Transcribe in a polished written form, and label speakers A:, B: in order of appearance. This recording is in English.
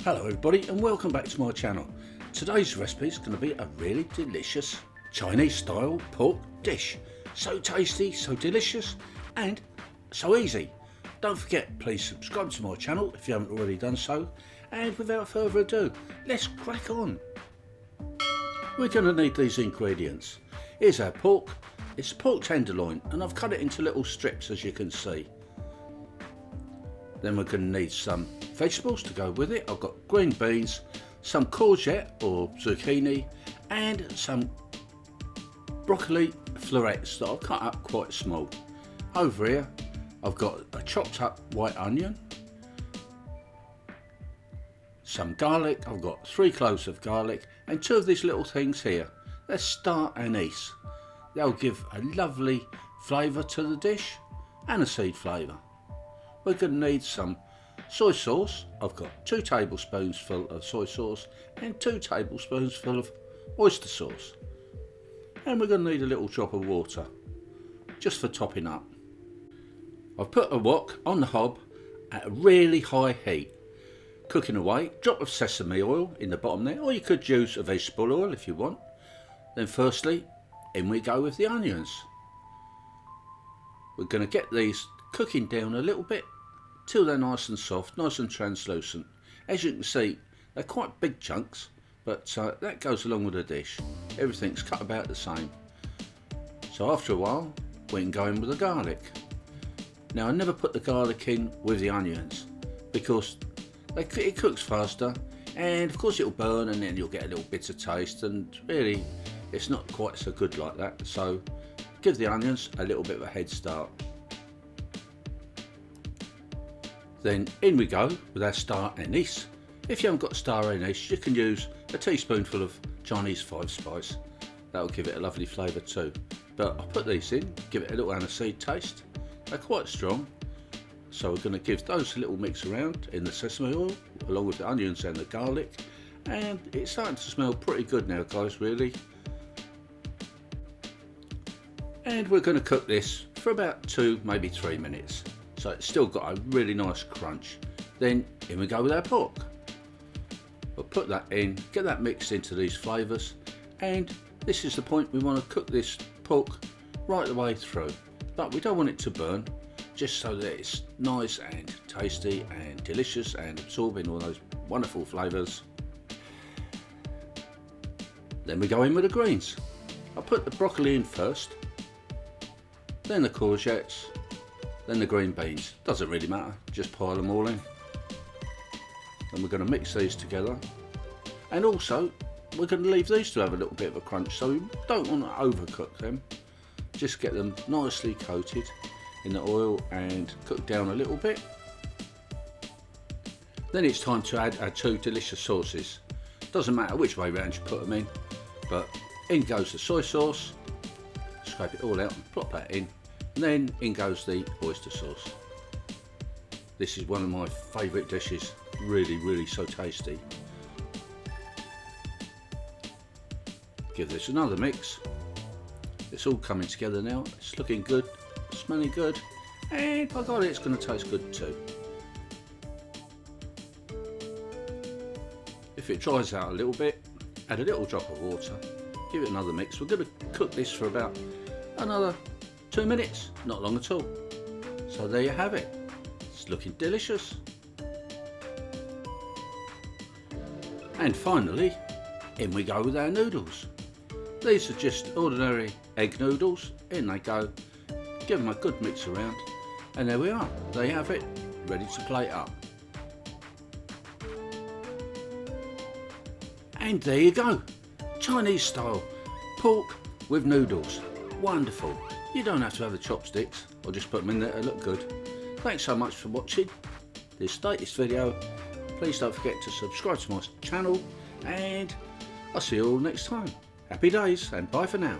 A: Hello everybody and welcome back to my channel. Today's recipe is going to be a really delicious Chinese style pork dish. So tasty, so delicious and so easy. Don't forget, please subscribe to my channel if you haven't already done so, and without further ado, let's crack on. We're going to need these ingredients. Here's our pork. It's pork tenderloin and I've cut it into little strips, as you can see. Then we're going to need some vegetables to go with it. I've got green beans, some courgette or zucchini, and some broccoli florets that I've cut up quite small. Over here I've got a chopped up white onion, some garlic. I've got 3 cloves of garlic and 2 of these little things here. They're star anise. They'll give a lovely flavour to the dish and a seed flavour. We're going to need some soy sauce. I've got 2 tablespoons full of soy sauce and 2 tablespoons full of oyster sauce. And we're going to need a little drop of water, just for topping up. I've put a wok on the hob at a really high heat, cooking away. Drop of sesame oil in the bottom there, or you could use a vegetable oil if you want. Then firstly, in we go with the onions. We're going to get these cooking down a little bit till they're nice and soft, nice and translucent. As you can see, they're quite big chunks, but that goes along with the dish. Everything's cut about the same. So after a while, we can go in with the garlic. Now I never put the garlic in with the onions because it cooks faster, and of course it'll burn and then you'll get a little bitter taste, and really it's not quite so good like that. So give the onions a little bit of a head start. Then in we go with our star anise. If you haven't got star anise, you can use a teaspoonful of Chinese 5 spice. That'll give it a lovely flavour too. But I'll put these in, give it a little aniseed taste. They're quite strong. So we're going to give those a little mix around in the sesame oil, along with the onions and the garlic. And it's starting to smell pretty good now, guys, really. And we're going to cook this for about 2, maybe 3 minutes. So it's still got a really nice crunch. Then in we go with our pork. We'll put that in, get that mixed into these flavours, and this is the point. We want to cook this pork right the way through, but we don't want it to burn, just so that it's nice and tasty and delicious and absorbing all those wonderful flavours. Then we go in with the greens. I'll put the broccoli in first, then the courgettes, then the green beans. Doesn't really matter, just pile them all in. And we're going to mix these together, and also we're going to leave these to have a little bit of a crunch, so we don't want to overcook them. Just get them nicely coated in the oil and cook down a little bit. Then it's time to add our 2 delicious sauces. Doesn't matter which way round you put them in, but in goes the soy sauce. Scrape it all out and plop that in. And then in goes the oyster sauce. This is one of my favourite dishes, really so tasty. Give this another mix. It's all coming together now, it's looking good, smelling good, and by God, it's going to taste good too. If it dries out a little bit, add a little drop of water, give it another mix. We're going to cook this for about another 2 minutes, not long at all. So there you have it. It's looking delicious. And finally, in we go with our noodles. These are just ordinary egg noodles. In they go. Give them a good mix around. And there we are. There you have it, ready to plate up. And there you go. Chinese style pork with noodles. Wonderful. You don't have to have the chopsticks, or just put them in there to look good. Thanks so much for watching this latest video. Please don't forget to subscribe to my channel, and I'll see you all next time. Happy days and bye for now.